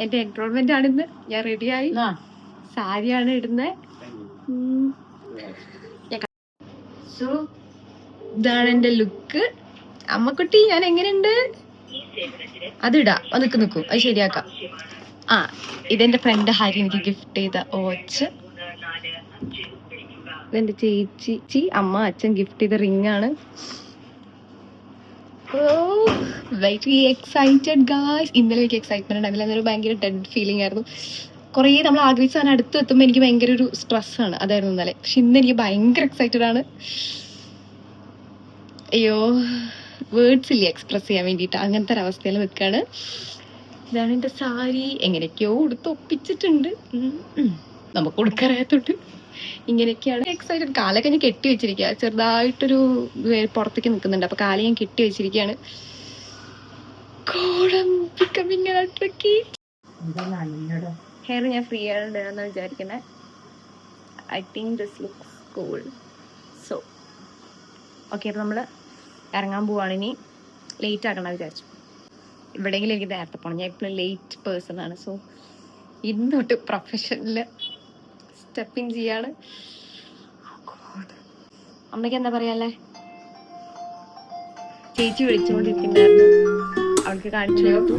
എന്റെ എൻറോൾമെന്റ് ആണിന്ന്. ഞാൻ റെഡിയായി, സാരിയാണ് ഇടുന്നത്. ഇതാണ് എന്റെ ലുക്ക്. അമ്മക്കുട്ടി ഞാൻ എങ്ങനെയുണ്ട്? അതിടാ, നിക്കൂ, അത് ശരിയാക്കാം. ഇതെന്റെ ഫ്രണ്ട് ഹരി എനിക്ക് ഗിഫ്റ്റ് ചെയ്ത വാച്ച്. ഇതെന്റെ ചേച്ചി, അമ്മ, അച്ഛൻ ഗിഫ്റ്റ് ചെയ്ത റിംഗ് ആണ്. Very excited guys. ഇന്നലെ എനിക്ക് എക്സൈറ്റ്മെന്റ് ഉണ്ടായിരുന്നില്ല. അതൊരു ഭയങ്കര ഡെഡ് ഫീലിംഗ് ആയിരുന്നു. കുറേ നമ്മൾ ആഗ്രഹിച്ച സാധനം അടുത്ത് എത്തുമ്പോൾ എനിക്ക് ഭയങ്കര ഒരു സ്ട്രെസ്സാണ്. അതായിരുന്നു ഇന്നലെ. പക്ഷെ ഇന്ന് എനിക്ക് ഭയങ്കര എക്സൈറ്റഡ് ആണ്. അയ്യോ, വേർഡ്സ് ഇല്ല എക്സ്പ്രസ് ചെയ്യാൻ വേണ്ടിയിട്ട്. അങ്ങനത്തെ ഒരു അവസ്ഥയിൽ നിൽക്കുകയാണ്. ഇതാണ് എൻ്റെ സാരി. എങ്ങനെയൊക്കെയോ ഉടുത്ത് ഒപ്പിച്ചിട്ടുണ്ട്. നമുക്ക് ഉടുക്കറിയാത്തോണ്ട് ഇങ്ങനെയൊക്കെയാണ്. എക്സൈറ്റഡ്. കാലൊക്കെ ഞാൻ കെട്ടി വെച്ചിരിക്കുക. ചെറുതായിട്ടൊരു പുറത്തേക്ക് നിൽക്കുന്നുണ്ട്. അപ്പൊ കാല് ഞാൻ കെട്ടി വെച്ചിരിക്കുകയാണ്. ഹെയർ ഞാൻ ഫ്രീ ആയിട്ടാണ് വിചാരിക്കുന്നത്. I think this looks cool. So okay, അപ്പൊ നമ്മള് ഇറങ്ങാൻ പോവാണ്. ഇനി ലേറ്റ് ആക്കണം വിചാരിച്ചു. എവിടെയെങ്കിലും എനിക്ക് നേരത്തെ പോകണം. ഞാൻ എപ്പോഴും ലേറ്റ് പേഴ്സൺ ആണ്. സോ ഇന്ന് തൊട്ട് പ്രൊഫഷനില് സ്റ്റെപ്പിങ് ചെയ്യാണ്. അമ്മയ്ക്ക് എന്താ പറയാല്ലേ? ചേച്ചി വിളിച്ചുകൊണ്ടിരിക്കുന്നുണ്ടായിരുന്നു. അവൾക്ക് കാണിച്ചു കൊടുത്തു.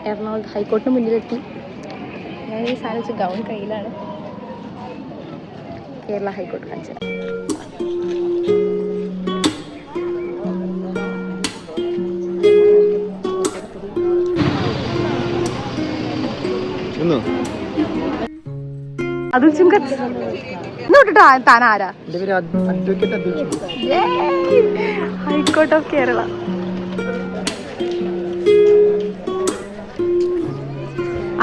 എറണാകുളത്ത് ഹൈക്കോർട്ടിന് മുന്നിലെത്തി. ഞാൻ ഈ സാധനം ഗൗൺ കയ്യിലാണ്. കേരള ഹൈക്കോർട്ട് കാണിച്ചത്. അതുൽ ചുങ്കത്ത് ഇന്നോട്ടിട്ടോ. താൻ ആരാ? High court of Kerala.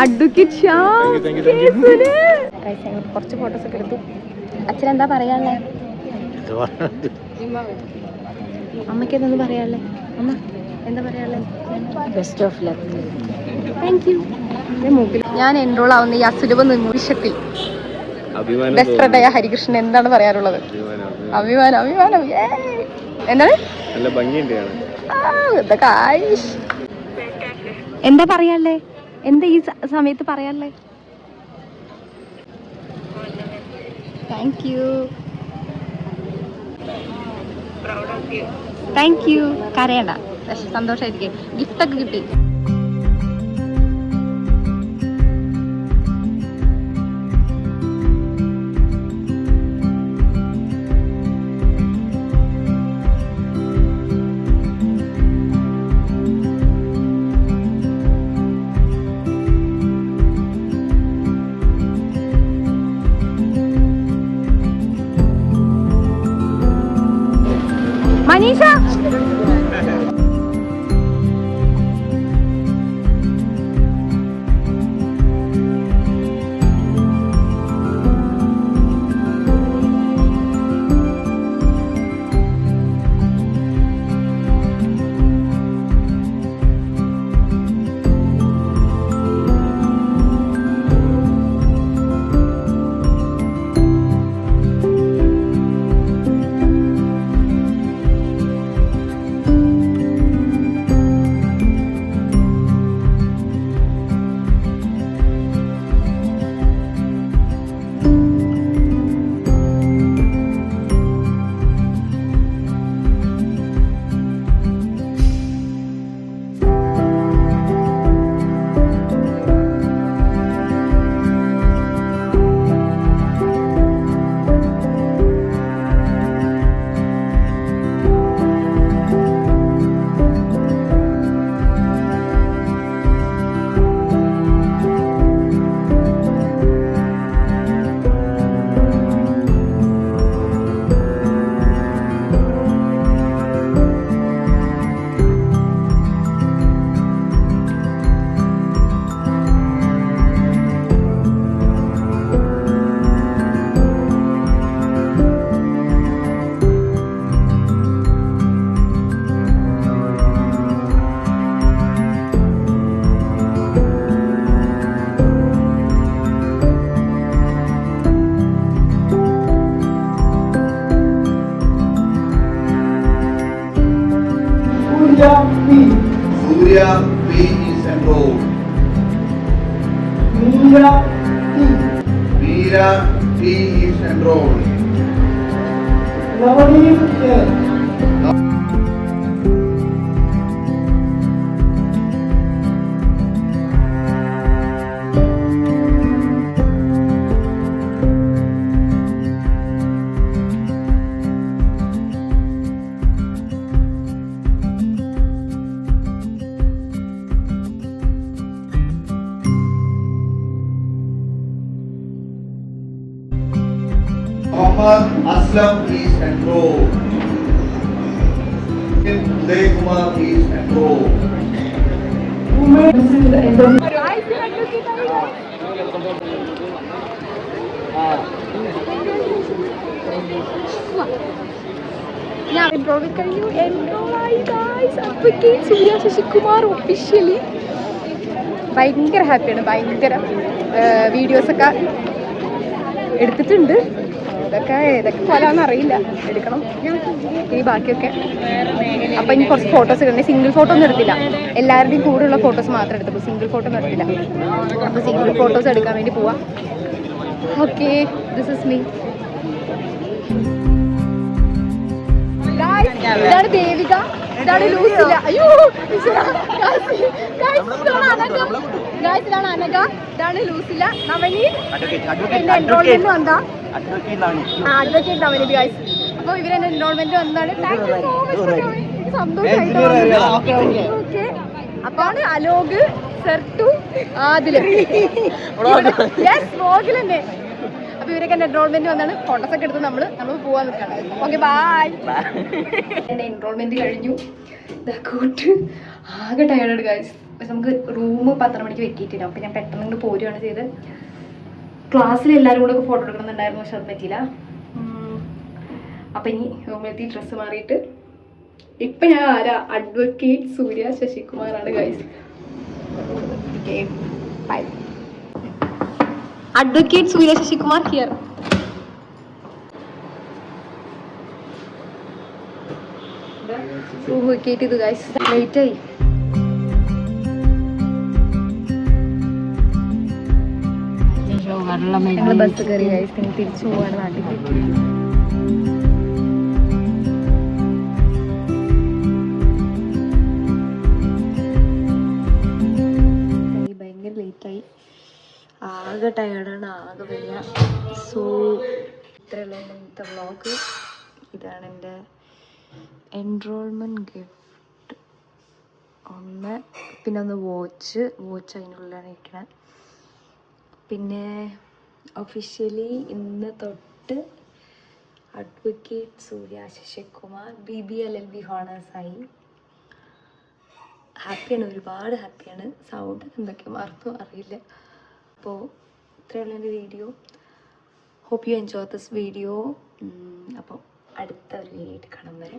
Advocate Shyam. കുറച്ച് ഫോട്ടോസ് ഒക്കെ എടുത്തു. അച്ഛൻ എന്താ പറയാനുള്ളേ? അമ്മയ്ക്ക് എന്തെന്ന് പറയാനുള്ളേ? അമ്മ എന്താ പറയാനുള്ളേ? Best of luck. Thank you. ഞാൻ എൻറോൾ ആവുന്ന ഈ അസുലഭ നിമിഷത്തിൽ ബെസ്റ്റ് ഫ്രണ്ടായ ഹരികൃഷ്ണൻ എന്താണ് പറയാനുള്ളത്? അഭിമാനം, അഭിമാനം. എന്താണ് എന്താ പറയാനുള്ളേ? എന്താ ഈ സമയത്ത് പറയാനുള്ളേ? Thank you, thank you. കരയണ്ട, സന്തോഷമായിരിക്കും. ഗിഫ്റ്റൊക്കെ കിട്ടി. Manisha Veera T is enrolled. Muhammad Aslam is enrolled. Uday Kumar is enrolled. ഞാൻ എൻറോൾ കഴിഞ്ഞു. എൻറോളായി ഗൈസ്. അഡ്വക്കേറ്റ് സൂര്യ ശശികുമാർ ഒഫീഷ്യലി. ഭയങ്കര ഹാപ്പിയാണ്. ഭയങ്കര വീഡിയോസൊക്കെ എടുത്തിട്ടുണ്ട്. ഇതൊക്കെ ഏതൊക്കെ പോലാന്ന് അറിയില്ല. എടുക്കണം ഇനി ബാക്കിയൊക്കെ. അപ്പം ഇനി കുറച്ച് ഫോട്ടോസ് എടുക്കണേ. സിംഗിൾ ഫോട്ടോ ഒന്നും എടുത്തില്ല. എല്ലാവരുടെയും കൂടെയുള്ള ഫോട്ടോസ് മാത്രം എടുത്തുള്ളൂ. സിംഗിൾ ഫോട്ടോ ഒന്നും എടുത്തില്ല. അപ്പോൾ സിംഗിൾ ഫോട്ടോസ് എടുക്കാൻ വേണ്ടി പോവാം. Okay, this is me. ഇതാണ് ദേവിക, ഇതാണ് ലൂസില. അയ്യോ, ഇതാണ് അനഘ, ഇതാണ് ലൂസില. നവനീത് എന്റെ എൻറോൾമെന്റ് വന്നാ അഡ്വക്കേറ്റ് നവനീത് ഗൈസ്. അപ്പൊ ഇവരെന്റെ എൻറോൾമെന്റ് വന്നതാണ്. സന്തോഷമായിട്ട്. ഓക്കെ, അപ്പാണ് അലോക്, സെർട്ടു, ആദില്. മോഗിൽ തന്നെ. അപ്പൊ ഇവരൊക്കെ എന്റെ എൻറോൾമെന്റ് വന്നാണ്. ഫോട്ടോസ് ഒക്കെ എടുത്ത് നമ്മൾ പോവാൻ നിൽക്കണം. Okay, by. എന്റെ എൻറോൾമെന്റ് കഴിഞ്ഞു. കൂട്ട് ആകെ ടയർഡ് ഗൈസ്. പക്ഷെ നമുക്ക് റൂം 12 മണിക്ക് വെക്കിയിട്ടില്ല. അപ്പൊ ഞാൻ പെട്ടെന്ന് ഇങ്ങോട്ട് പോരുകയാണ് ചെയ്ത്. ക്ലാസ്സിൽ എല്ലാവരും കൂടെ ഫോട്ടോ എടുക്കണമെന്നുണ്ടായിരുന്നു, പക്ഷെ അത് പറ്റിയില്ല. അപ്പൊ ഇനി റൂമിലെത്തി ഡ്രസ്സ് മാറിയിട്ട് ഇപ്പൊ ഞാൻ ആരാ? അഡ്വക്കേറ്റ് സൂര്യ ശശികുമാറാണ് guys. Okay, bye. Advocate Surya Shashikumar here. Room vacate ചെയ്തു guys. Late ആയി. ഞങ്ങൾ ബസ് കയറി guys. ഇനി തിരിച്ചു പോവാണ് നാട്ടിലേക്ക്. ഭയങ്കര ലേറ്റായി. ആകെ ടയർഡാണ്, ആകെ വയ്യ. സോ ഇത്രയുള്ള ഇന്നത്തെ വ്ളോഗ്. ഇതാണ് എൻ്റെ എൻറോൾമെൻറ്റ് ഗിഫ്റ്റ്. ഒന്ന്, പിന്നെ ഒന്ന് വാച്ച് അതിനുള്ളിലാണ് ഇരിക്കുന്നത്. പിന്നെ ഒഫീഷ്യലി ഇന്ന് തൊട്ട് അഡ്വക്കേറ്റ് സൂര്യ ശശികുമാർ BBLLB ഹോണേഴ്സായി. ഹാപ്പിയാണ്, ഒരുപാട് ഹാപ്പിയാണ്. സൗണ്ട് എന്തൊക്കെ മറന്നു അറിയില്ല. അപ്പോൾ ഇത്രയുള്ള എൻ്റെ video. Hope you enjoy this video. അപ്പോൾ അടുത്ത ഒരു വീഡിയോ കാണാൻ വരെ